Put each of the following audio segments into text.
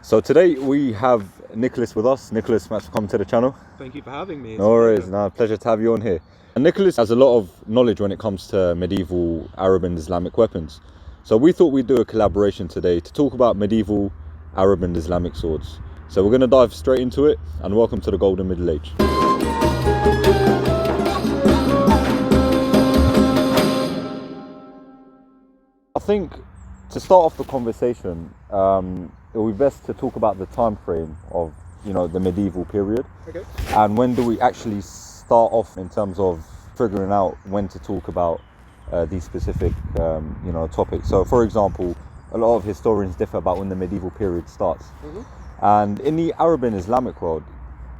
So today we have Nicholas with us. Nicholas, thanks for coming to the channel. Thank you for having me. No worries, pleasure to have you on here. And Nicholas has a lot of knowledge when it comes to medieval Arab and Islamic weapons. So we thought we'd do a collaboration today to talk about medieval Arab and Islamic swords. So we're going to dive straight into it, and welcome to the Golden Middle Age. I think to start off the conversation, it would be best to talk about the time frame of, the medieval period. Okay. And when do we actually start off in terms of figuring out when to talk about these specific, topics. So, for example, a lot of historians differ about when the medieval period starts. Mm-hmm. And in the Arab and Islamic world,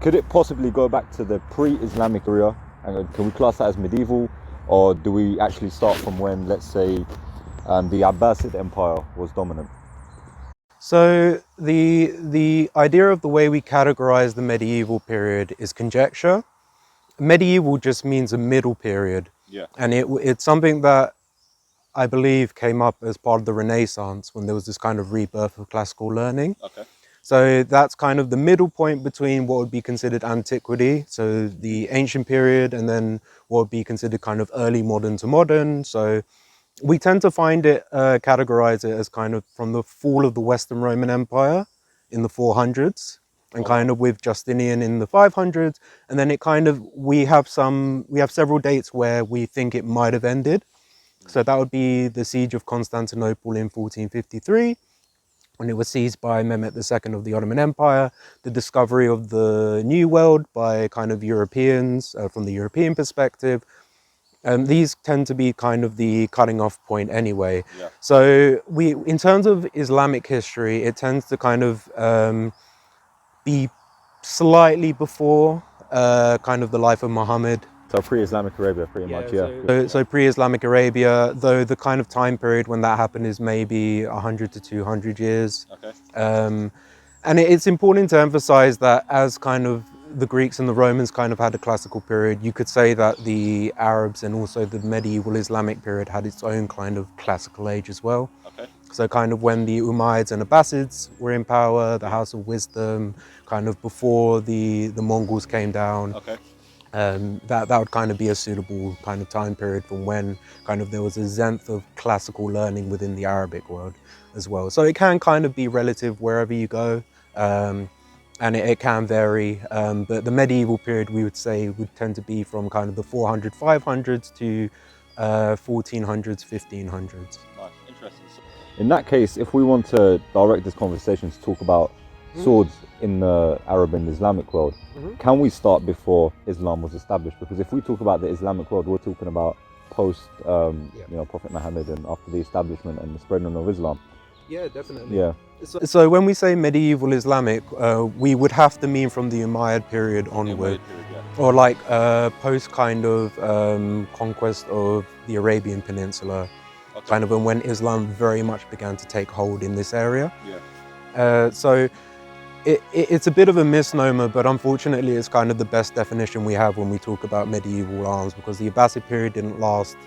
could it possibly go back to the pre-Islamic era? And can we class that as medieval, or do we actually start from when, let's say, the Abbasid Empire was dominant? So the idea of the way we categorize the medieval period is conjecture. Medieval just means a middle period. Yeah. And it's something that I believe came up as part of the Renaissance, when there was this kind of rebirth of classical learning. Okay. So that's kind of the middle point between what would be considered antiquity, so the ancient period, and then what would be considered kind of early modern to modern. So we tend to find it, categorize it as kind of from the fall of the Western Roman Empire in the 400s, and kind of with Justinian in the 500s. And then it kind of, we have several dates where we think it might have ended. So that would be the siege of Constantinople in 1453, when it was seized by Mehmet II of the Ottoman Empire, the discovery of the New World by kind of Europeans, from the European perspective. These tend to be kind of the cutting off point anyway. Yeah. So in terms of Islamic history, it tends to kind of be slightly before kind of the life of Muhammad. So pre-Islamic Arabia, pretty much, yeah. So pre-Islamic Arabia, though the kind of time period when that happened is maybe 100 to 200 years. Okay. And it's important to emphasize that as kind of the Greeks and the Romans kind of had a classical period, you could say that the Arabs and also the medieval Islamic period had its own kind of classical age as well. Okay. So kind of when the Umayyads and Abbasids were in power, the House of Wisdom, kind of before the Mongols came down. Okay. That would kind of be a suitable kind of time period from when kind of there was a zenith of classical learning within the Arabic world as well. So it can kind of be relative wherever you go. And it can vary, but the medieval period we would say would tend to be from kind of the 400, 500s to 1400s, 1500s. Nice, interesting. In that case, if we want to direct this conversation to talk about swords in the Arab and Islamic world, can we start before Islam was established? Because if we talk about the Islamic world, we're talking about post, Prophet Muhammad and after the establishment and the spreading of Islam. Yeah, definitely. Yeah. So when we say medieval Islamic, we would have to mean from the Umayyad period onward, or like post kind of conquest of the Arabian Peninsula, kind of when Islam very much began to take hold in this area. Yeah. So it's a bit of a misnomer, but unfortunately it's kind of the best definition we have when we talk about medieval arms, because the Abbasid period didn't last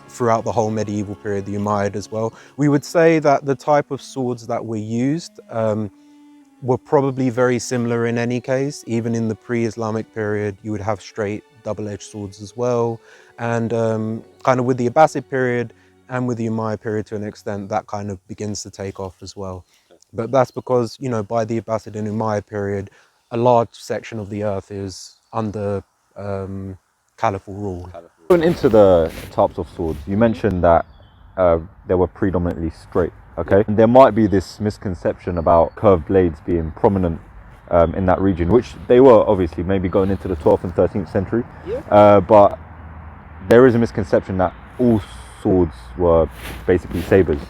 throughout the whole medieval period, the Umayyad as well. We would say that the type of swords that were used were probably very similar in any case. Even in the pre-Islamic period, you would have straight double-edged swords as well. And kind of with the Abbasid period and with the Umayyad period to an extent, that kind of begins to take off as well. But that's because, by the Abbasid and Umayyad period, a large section of the earth is under caliphal rule. Going into the types of swords, you mentioned that they were predominantly straight, okay? And there might be this misconception about curved blades being prominent in that region, which they were obviously maybe going into the 12th and 13th century. Yeah. But there is a misconception that all swords were basically sabers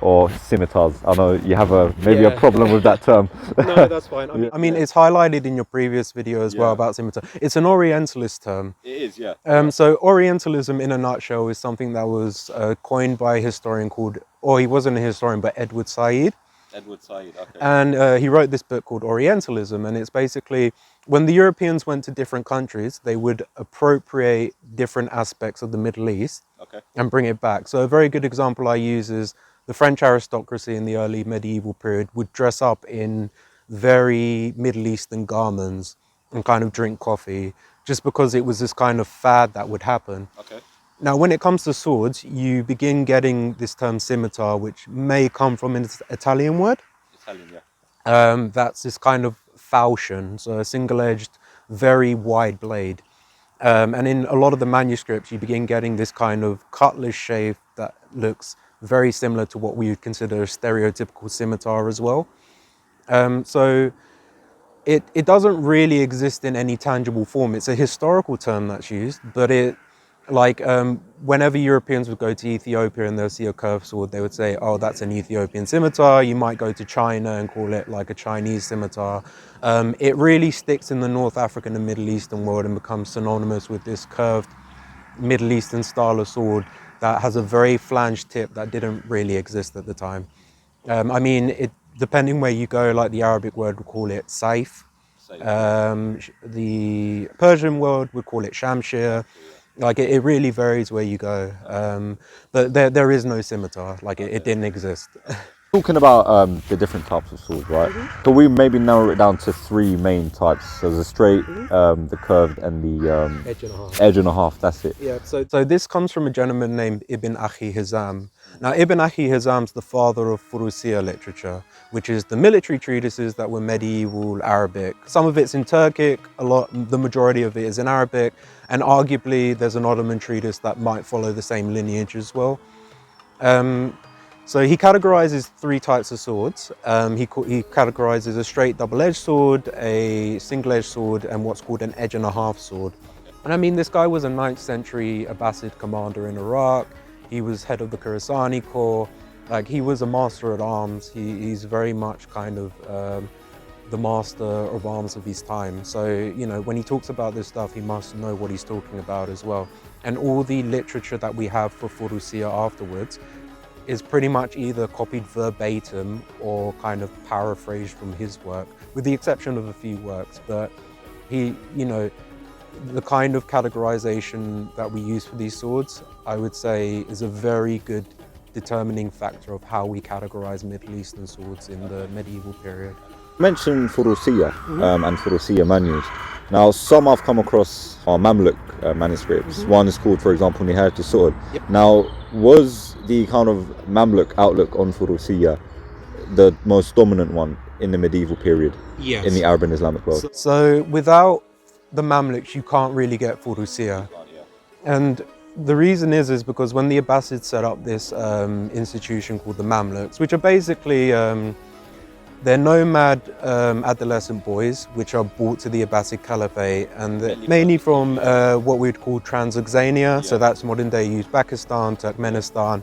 or scimitars. I know you have maybe a problem with that term. No, that's fine. I mean, it's highlighted in your previous video as well about scimitar. It's an Orientalist term. It is, yeah. So Orientalism in a nutshell is something that was coined by a historian called, or he wasn't a historian, but Edward Said. Edward Said, okay. And he wrote this book called Orientalism, and it's basically when the Europeans went to different countries, they would appropriate different aspects of the Middle East and bring it back. So a very good example I use is the French aristocracy in the early medieval period would dress up in very Middle Eastern garments and kind of drink coffee, just because it was this kind of fad that would happen. Okay. Now, when it comes to swords, you begin getting this term scimitar, which may come from an Italian word. Italian, yeah. That's this kind of falchion, so a single-edged, very wide blade. And in a lot of the manuscripts, you begin getting this kind of cutlass shape that looks very similar to what we would consider a stereotypical scimitar as well. So it doesn't really exist in any tangible form. It's a historical term that's used, but whenever Europeans would go to Ethiopia and they'll see a curved sword, they would say, oh, that's an Ethiopian scimitar. You might go to China and call it like a Chinese scimitar. It really sticks in the North African and Middle Eastern world and becomes synonymous with this curved Middle Eastern style of sword that has a very flanged tip that didn't really exist at the time. Depending where you go, like the Arabic word would call it saif. The Persian word would call it shamshir. Like it really varies where you go, but there is no scimitar. Like it didn't exist. Talking about the different types of swords, right? Could we maybe narrow it down to three main types? So the straight, the curved, and the edge and a half. That's it. Yeah. So this comes from a gentleman named Ibn Akhi Hizam. Now, Ibn Akhi Hizam's the father of Furusiya literature, which is the military treatises that were medieval Arabic. Some of it's in Turkic, the majority of it is in Arabic, and arguably there's an Ottoman treatise that might follow the same lineage as well. So he categorizes three types of swords. He categorizes a straight double-edged sword, a single-edged sword, and what's called an edge and a half sword. And I mean, this guy was a 9th century Abbasid commander in Iraq. He was head of the Khorasani Corps. Like, he was a master at arms. He's very much kind of the master of arms of his time. So, you know, when he talks about this stuff, he must know what he's talking about as well. And all the literature that we have for Furusiya afterwards is pretty much either copied verbatim or kind of paraphrased from his work, with the exception of a few works. But he, you know, the kind of categorization that we use for these swords, I would say, is a very good determining factor of how we categorize Middle Eastern swords in the medieval period. You mentioned Furusiya and Furusiya manuals. Now, some I've come across are Mamluk manuscripts. One is called, for example, Nihayat al-Su'ud. Yep. Now, was the kind of Mamluk outlook on Furusiya the most dominant one in the medieval period? Yes. In the Arab and Islamic world? So without the Mamluks, you can't really get Furusiya. And the reason is because when the Abbasids set up this institution called the Mamluks, which are basically they're nomad adolescent boys which are brought to the Abbasid Caliphate, and mainly from what we'd call Transoxania, so that's modern day Uzbekistan, Turkmenistan,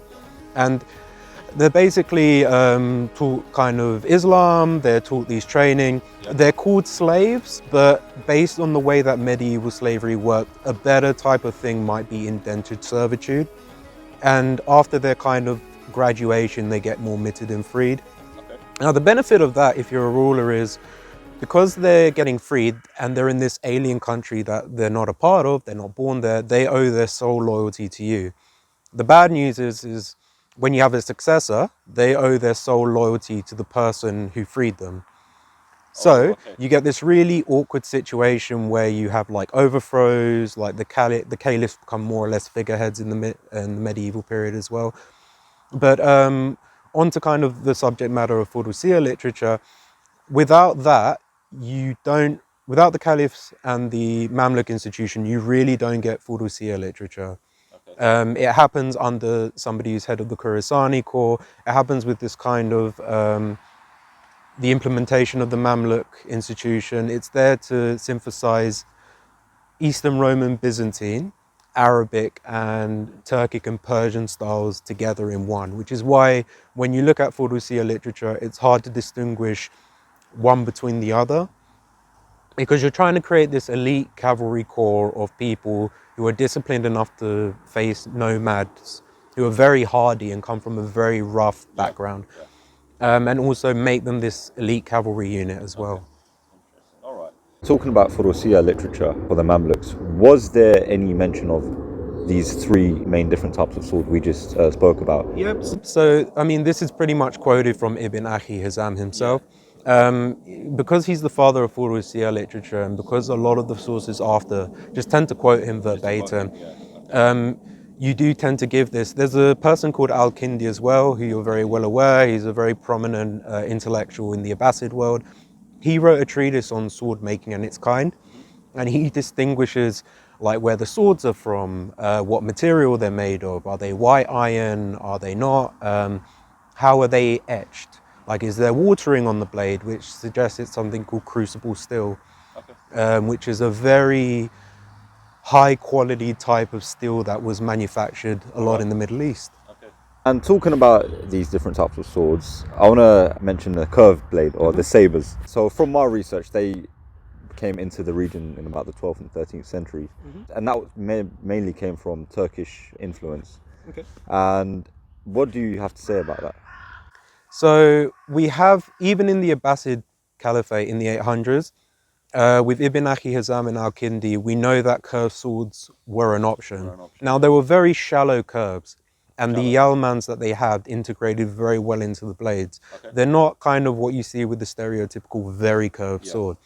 and they're basically taught kind of Islam, they're taught these training. They're called slaves, but based on the way that medieval slavery worked, a better type of thing might be indentured servitude. And after their kind of graduation, they get more mitted and freed. Okay. Now, the benefit of that, if you're a ruler, is because they're getting freed and they're in this alien country that they're not a part of, they're not born there, they owe their sole loyalty to you. The bad news is when you have a successor, they owe their sole loyalty to the person who freed them. So you get this really awkward situation where you have like overthrows, like the caliphs become more or less figureheads in the medieval period as well. But on to kind of the subject matter of Furusiya literature, without that, without the caliphs and the Mamluk institution, you really don't get Furusiya literature. It happens under somebody who's head of the Khorasani Corps. It happens with this kind of the implementation of the Mamluk institution. It's there to synthesize Eastern Roman Byzantine, Arabic and Turkic and Persian styles together in one, which is why when you look at Furusiya literature, it's hard to distinguish one between the other, because you're trying to create this elite cavalry corps of people who are disciplined enough to face nomads, who are very hardy and come from a very rough background. And also make them this elite cavalry unit as well. All right. Talking about Furusiya literature for the Mamluks, was there any mention of these three main different types of sword we just spoke about? Yep. So, I mean, this is pretty much quoted from Ibn Akhi Hizam himself. Because he's the father of Furusiya literature, and because a lot of the sources after just tend to quote him verbatim, you do tend to give this. There's a person called Al-Kindi as well, who you're very well aware. He's a very prominent intellectual in the Abbasid world. He wrote a treatise on sword making and its kind, and he distinguishes like where the swords are from, what material they're made of. Are they white iron? Are they not? How are they etched? Like, is there watering on the blade, which suggests it's something called crucible steel, which is a very high quality type of steel that was manufactured a lot in the Middle East. And talking about these different types of swords, I want to mention the curved blade or the sabers. So from my research, they came into the region in about the 12th and 13th centuries, and that mainly came from Turkish influence. And what do you have to say about that? So we have, even in the Abbasid Caliphate in the 800s, with Ibn Akhi Hizam and Al-Kindi, we know that curved swords were an option. Now, they were very shallow curves, and the yalmans that they had integrated very well into the blades. They're not kind of what you see with the stereotypical very curved sword.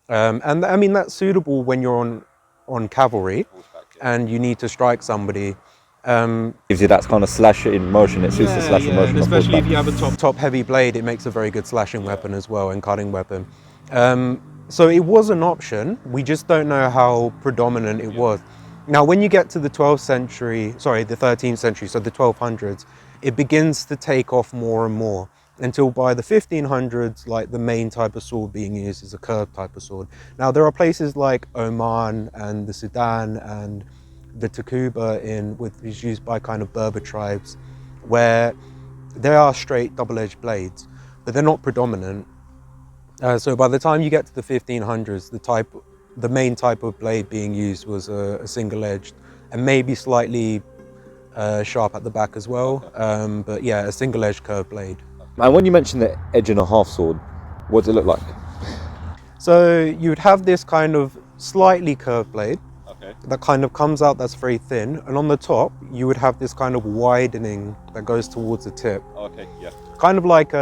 And I mean, that's suitable when you're on cavalry and you need to strike somebody. Gives you that kind of slash in motion. It suits the slash in motion. And especially if you have a top heavy blade, it makes a very good slashing weapon as well, and cutting weapon. So it was an option. We just don't know how predominant it was. Now, when you get to the 13th century, so the 1200s, it begins to take off more and more, until by the 1500s, like, the main type of sword being used is a curved type of sword. Now, there are places like Oman and the Sudan and the Takuba, which is used by kind of Berber tribes, where there are straight double-edged blades, but they're not predominant. So by the time you get to the 1500s, the main type of blade being used was a single-edged, and maybe slightly sharp at the back as well. But yeah, a single-edged curved blade. And when you mentioned the edge and a half sword, what does it look like? So you would have this kind of slightly curved blade that kind of comes out, that's very thin, and on the top you would have this kind of widening that goes towards the tip. Kind of like,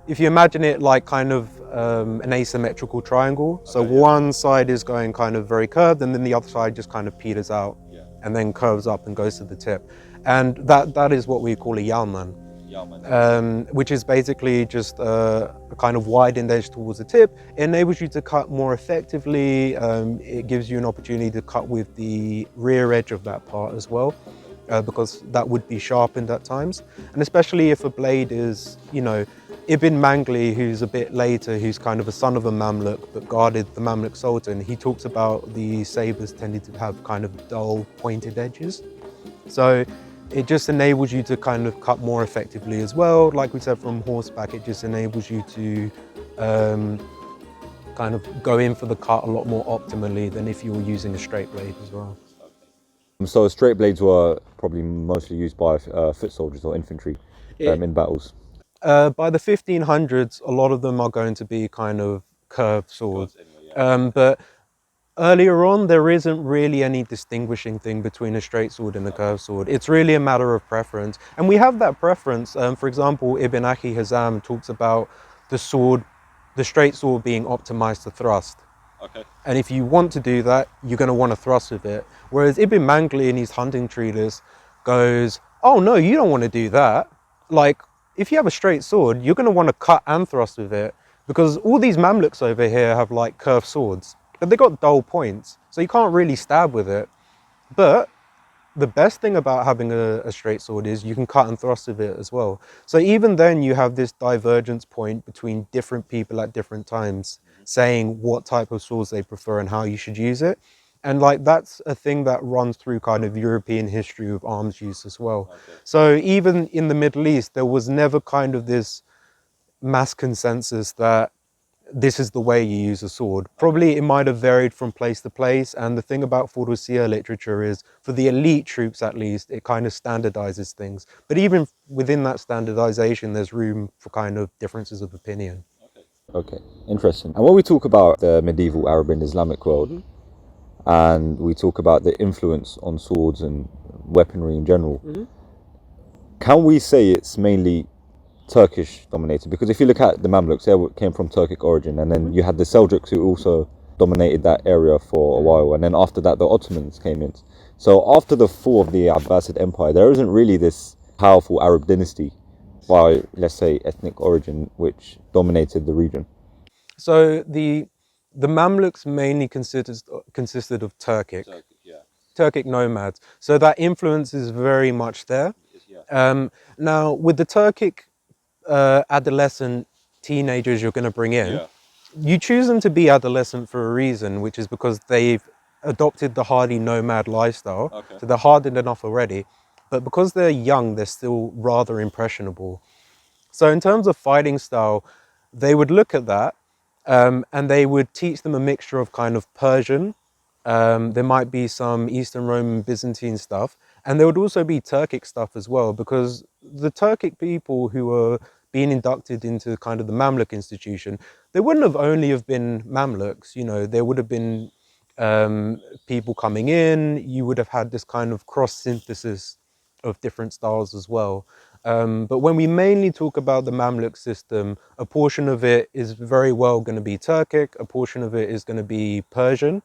if you imagine it like kind of an asymmetrical triangle. So one side is going kind of very curved, and then the other side just kind of peters out and then curves up and goes to the tip. And that is what we call a yalman. Which is basically just a kind of widened edge towards the tip. It enables you to cut more effectively. It gives you an opportunity to cut with the rear edge of that part as well, because that would be sharpened at times. And especially if a blade is, Ibn Mangli, who's a bit later, who's kind of a son of a Mamluk but guarded the Mamluk Sultan, he talks about the sabers tended to have kind of dull pointed edges. So it just enables you to kind of cut more effectively as well. Like we said, from horseback, it just enables you to kind of go in for the cut a lot more optimally than if you were using a straight blade as well. So straight blades were probably mostly used by foot soldiers or infantry in battles. By the 1500s, a lot of them are going to be kind of curved swords. But earlier on, there isn't really any distinguishing thing between a straight sword and a curved sword. It's really a matter of preference. And we have that preference. For example, Ibn Akhi Hizam talks about the straight sword being optimized to thrust. And if you want to do that, you're going to want to thrust with it. Whereas Ibn Mangli in his hunting treatise goes, oh no, you don't want to do that. Like, if you have a straight sword, you're going to want to cut and thrust with it, because all these Mamluks over here have like curved swords, but they got dull points, so you can't really stab with it. But the best thing about having a straight sword is you can cut and thrust with it as well. So even then you have this divergence point between different people at different times saying what type of swords they prefer and how you should use it. And like, that's a thing that runs through kind of European history of arms use as well. So even in the Middle East, there was never kind of this mass consensus that this is the way you use a sword. Probably it might have varied from place to place. And the thing about Furusiya literature is, for the elite troops at least, it kind of standardizes things. But even within that standardization, there's room for kind of differences of opinion. Okay, interesting. And when we talk about the medieval Arab and Islamic world, and we talk about the influence on swords and weaponry in general, can we say it's mainly Turkish dominated? Because if you look at the Mamluks, they came from Turkic origin, and then you had the Seljuks who also dominated that area for a while, and then after that the Ottomans came in. So after the fall of the Abbasid Empire, there isn't really this powerful Arab dynasty by, let's say, ethnic origin which dominated the region. So the Mamluks mainly consisted of Turkic nomads. So that influence is very much there. Now, with the Turkic adolescent teenagers you're going to bring in, you choose them to be adolescent for a reason, which is because they've adopted the hardy nomad lifestyle. So they're hardened enough already. But because they're young, they're still rather impressionable. So in terms of fighting style, they would look at that and they would teach them a mixture of kind of Persian. There might be some Eastern Roman Byzantine stuff. And there would also be Turkic stuff as well, because the Turkic people who were being inducted into kind of the Mamluk institution, they wouldn't have only have been Mamluks, you know, there would have been people coming in, you would have had this kind of cross synthesis of different styles as well. But when we mainly talk about the Mamluk system, a portion of it is very well going to be Turkic, a portion of it is going to be Persian,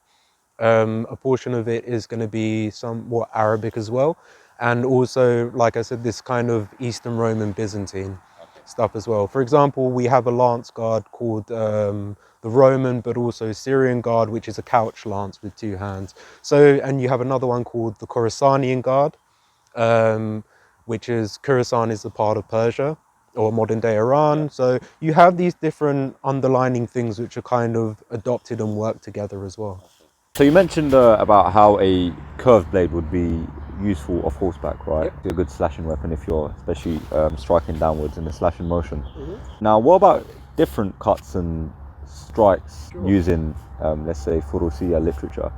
a portion of it is going to be somewhat Arabic as well, and also, like I said, this kind of Eastern Roman Byzantine stuff as well. For example, we have a lance guard called the Roman but also Syrian guard, which is a couch lance with two hands. So, and you have another one called the Khorasanian guard, which is Khorasan is a part of Persia or modern day Iran. So you have these different underlining things which are kind of adopted and work together as well. So you mentioned about how a curved blade would be useful off horseback, right? It's a good slashing weapon if you're especially striking downwards in the slashing motion. Now, what about different cuts and strikes using, let's say, Furusiya literature?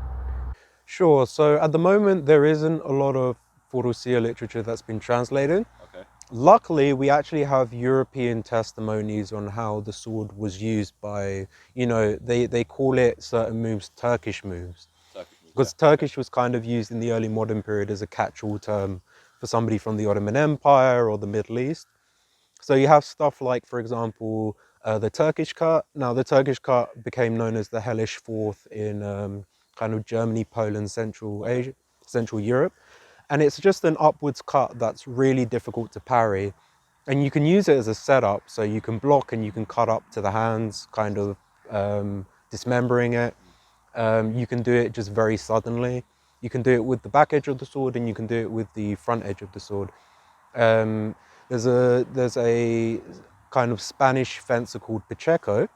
Sure. So at the moment, there isn't a lot of Furusiya literature that's been translated. Luckily, we actually have European testimonies on how the sword was used by, you know, they call it certain moves Turkish moves. Because Turkish was kind of used in the early modern period as a catch-all term for somebody from the Ottoman Empire or the Middle East. So you have stuff like, for example, the Turkish Cut. Now, the Turkish Cut became known as the Hellish Fourth in kind of Germany, Poland, Central Asia, Central Europe. And it's just an upwards cut that's really difficult to parry. And you can use it as a setup, so you can block and you can cut up to the hands, kind of dismembering it. You can do it just very suddenly. You can do it with the back edge of the sword and you can do it with the front edge of the sword. There's a kind of Spanish fencer called Pacheco,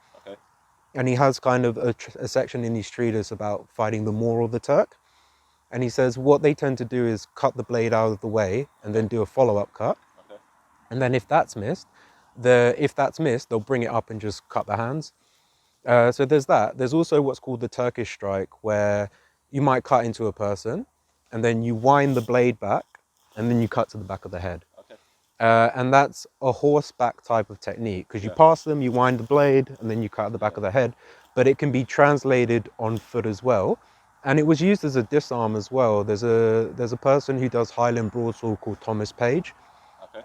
and he has kind of a section in his treatise about fighting the Moor or the Turk. And he says what they tend to do is cut the blade out of the way and then do a follow-up cut. And then if that's missed, they'll bring it up and just cut the hands. So there's that. There's also what's called the Turkish Strike, where you might cut into a person and then you wind the blade back and then you cut to the back of the head. And that's a horseback type of technique, because you pass them, you wind the blade, and then you cut at the back of the head. But it can be translated on foot as well. And it was used as a disarm as well. There's a person who does Highland broadsword called Thomas Page,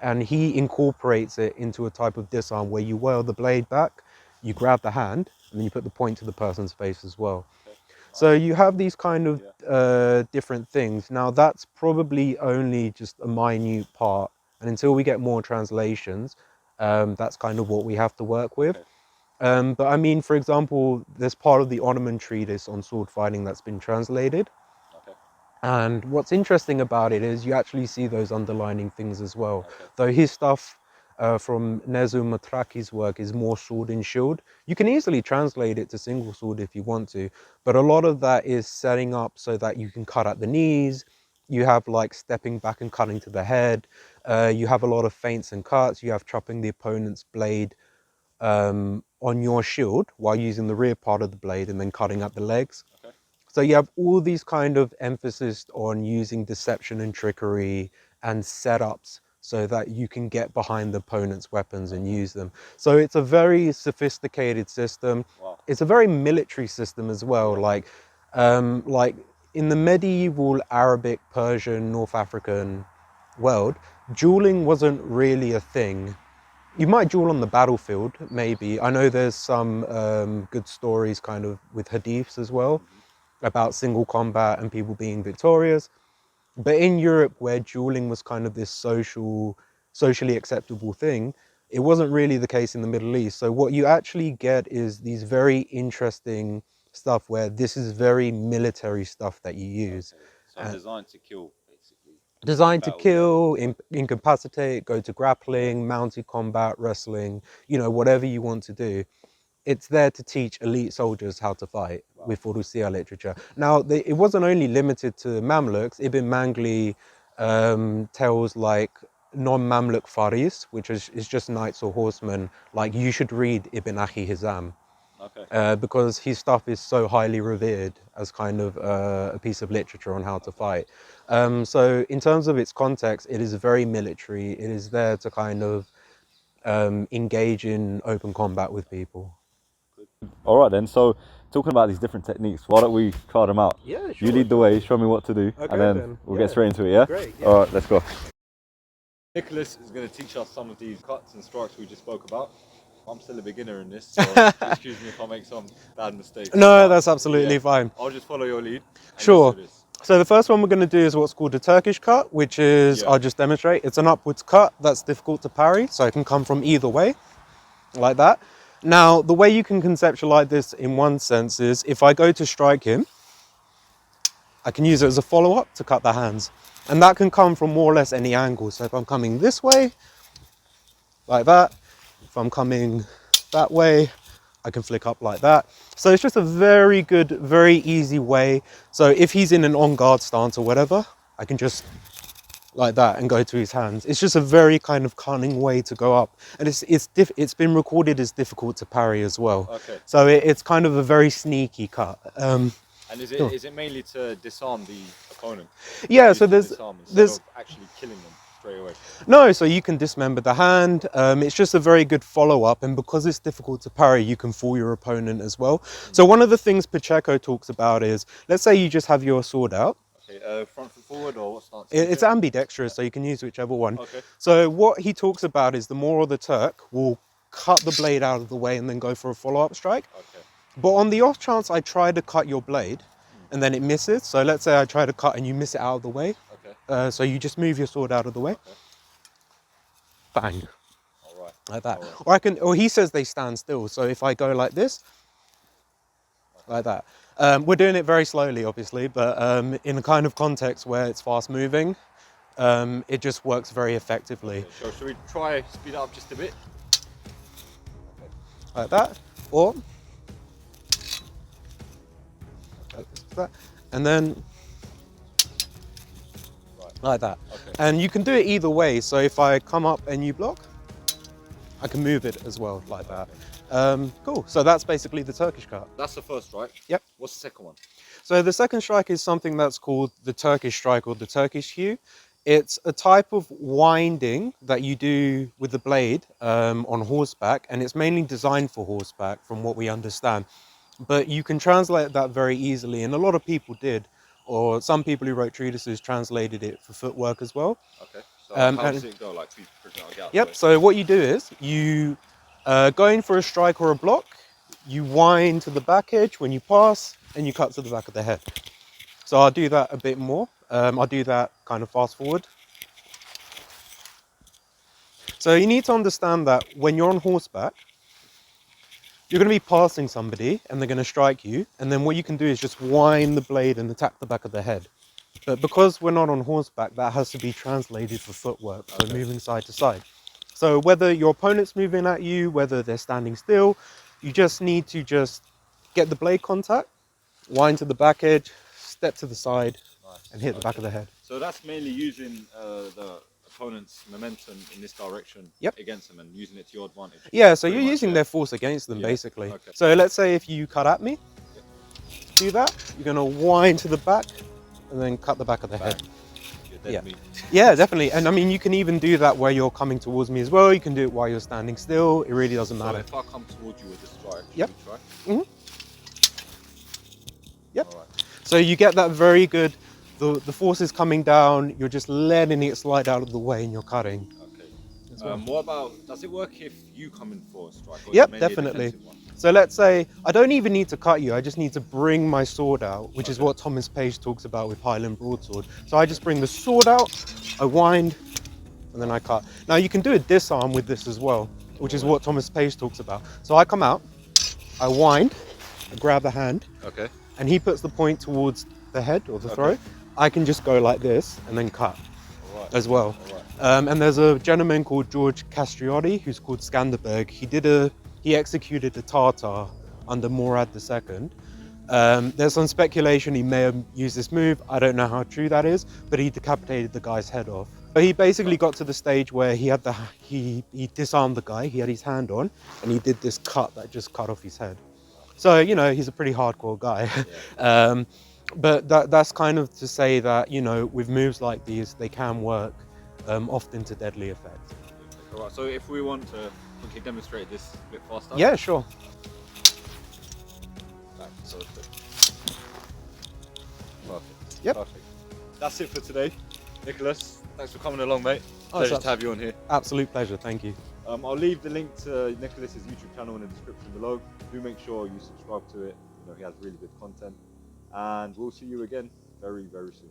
and he incorporates it into a type of disarm where you whirl the blade back, you grab the hand, and then you put the point to the person's face as well. So you have these kind of different things. Now that's probably only just a minute part, and until we get more translations, that's kind of what we have to work with. But I mean, for example, there's part of the Ottoman treatise on sword fighting that's been translated. And what's interesting about it is you actually see those underlining things as well. Though his stuff from Nezu Matraki's work is more sword and shield. You can easily translate it to single sword if you want to, but a lot of that is setting up so that you can cut at the knees. You have like stepping back and cutting to the head. You have a lot of feints and cuts. You have chopping the opponent's blade on your shield while using the rear part of the blade and then cutting at the legs. So you have all these kind of emphasis on using deception and trickery and setups so that you can get behind the opponent's weapons and use them. So it's a very sophisticated system. It's a very military system as well. Like in the medieval Arabic, Persian, North African world, dueling wasn't really a thing. You might duel on the battlefield, maybe. I know there's some good stories kind of with hadiths as well about single combat and people being victorious. But in Europe, where dueling was kind of this socially acceptable thing, it wasn't really the case in the Middle East. So what you actually get is these very interesting stuff where this is very military stuff that you use. Okay. So designed to kill, basically. Designed to kill, incapacitate, go to grappling, mounted combat, wrestling, you know, whatever you want to do. It's there to teach elite soldiers how to fight with Furusiyya literature. Now, it wasn't only limited to Mamluks. Ibn Mangli tells like non-Mamluk Faris, which is just knights or horsemen, like you should read Ibn Akhi Hizam. Okay. Because his stuff is so highly revered as kind of a piece of literature on how to fight. So in terms of its context, it is very military. It is there to kind of engage in open combat with people. All right then, so talking about these different techniques, why don't we try them out? Yeah, sure. You lead the way, show me what to do, Okay, and then we'll get straight into it, yeah? Great, yeah. All right, let's go. Nicholas is going to teach us some of these cuts and strikes we just spoke about. I'm still a beginner in this, so excuse me if I make some bad mistakes. No, that's absolutely fine. I'll just follow your lead. Sure. So the first one we're going to do is what's called a Turkish cut, which is, I'll just demonstrate, it's an upwards cut that's difficult to parry, so it can come from either way, like that. Now, the way you can conceptualize this in one sense is, if I go to strike him, I can use it as a follow-up to cut the hands. And that can come from more or less any angle. So if I'm coming this way, like that, if I'm coming that way, I can flick up like that. So it's just a very good, very easy way. So if he's in an on-guard stance or whatever, I can just like that and go to his hands. It's just a very kind of cunning way to go up, and it's been recorded as difficult to parry as well. Okay. So it's kind of a very sneaky cut. And is it mainly to disarm the opponent? Yeah. So there's actually killing them straight away. No, so you can dismember the hand. It's just a very good follow-up, and because it's difficult to parry, you can fool your opponent as well. So one of the things Pacheco talks about is, let's say you just have your sword out. Front foot forward, or what stance? It's ambidextrous, so you can use whichever one. Okay. So what he talks about is the Moor or the Turk will cut the blade out of the way and then go for a follow-up strike. Okay. But on the off chance I try to cut your blade and then it misses, so let's say I try to cut and you miss it out of the way. Okay. So you just move your sword out of the way. Okay. Bang. All right. Like that. All right. Or he says they stand still. So if I go like this, like that. We're doing it very slowly, obviously, but in a kind of context where it's fast moving, it just works very effectively. Okay, so should we try speed up just a bit? Okay. Like that, or that, and then like that. Okay. And you can do it either way. So if I come up and you block, I can move it as well, like that. Cool, so that's basically the Turkish cut. That's the first strike? Yep. What's the second one? So the second strike is something that's called the Turkish strike or the Turkish hew. It's a type of winding that you do with the blade on horseback, and it's mainly designed for horseback from what we understand. But you can translate that very easily, and a lot of people did, or some people who wrote treatises translated it for footwork as well. Okay, so how does it go? Like, yep, so what you do is you go in for a strike or a block, you wind to the back edge when you pass, and you cut to the back of the head. So I'll do that a bit more. I'll do that kind of fast forward. So you need to understand that when you're on horseback, you're going to be passing somebody and they're going to strike you, and then what you can do is just wind the blade and attack the back of the head. But because we're not on horseback, that has to be translated for footwork, so moving side to side. So whether your opponent's moving at you, whether they're standing still, you just need to just get the blade contact, wind to the back edge, step to the side, and hit the back of the head. So that's mainly using the opponent's momentum in this direction against them and using it to your advantage. Yeah, so you're using their force against them, basically. Okay. So let's say if you cut at me, do that, you're going to wind to the back and then cut the back of the head. Yeah, definitely. And I mean, you can even do that where you're coming towards me as well. You can do it while you're standing still. It really doesn't matter. So if I come towards you with a strike, yep. you try? Mm-hmm. Yep. All right. So you get that very good, the force is coming down, you're just letting it slide out of the way and you're cutting. Okay. What about, does it work if you come in for a strike? Or Yep, is it mainly a definitely. defensive one? So let's say, I don't even need to cut you, I just need to bring my sword out, which is what Thomas Page talks about with Highland broadsword. So I just bring the sword out, I wind, and then I cut. Now you can do a disarm with this as well, which is what Thomas Page talks about. So I come out, I wind, I grab the hand, Okay. and he puts the point towards the head or the throat. I can just go like this and then cut as well. And there's a gentleman called George Castriotti who's called Skanderberg. He executed a Tartar under Murad II. There's some speculation he may have used this move. I don't know how true that is, but he decapitated the guy's head off. But he basically got to the stage where he disarmed the guy, he had his hand on, and he did this cut that just cut off his head. So, you know, he's a pretty hardcore guy. Yeah. But that's kind of to say that, you know, with moves like these, they can work often to deadly effect. All right, so if we want to quickly demonstrate this a bit faster. Yeah, sure. Right, so perfect. Yep. Perfect. That's it for today. Nicholas, thanks for coming along, mate. Oh, Pleasure to have you on here. Absolute pleasure, thank you. I'll leave the link to Nicholas's YouTube channel in the description below. Do make sure you subscribe to it. You know, he has really good content. And we'll see you again very, very soon.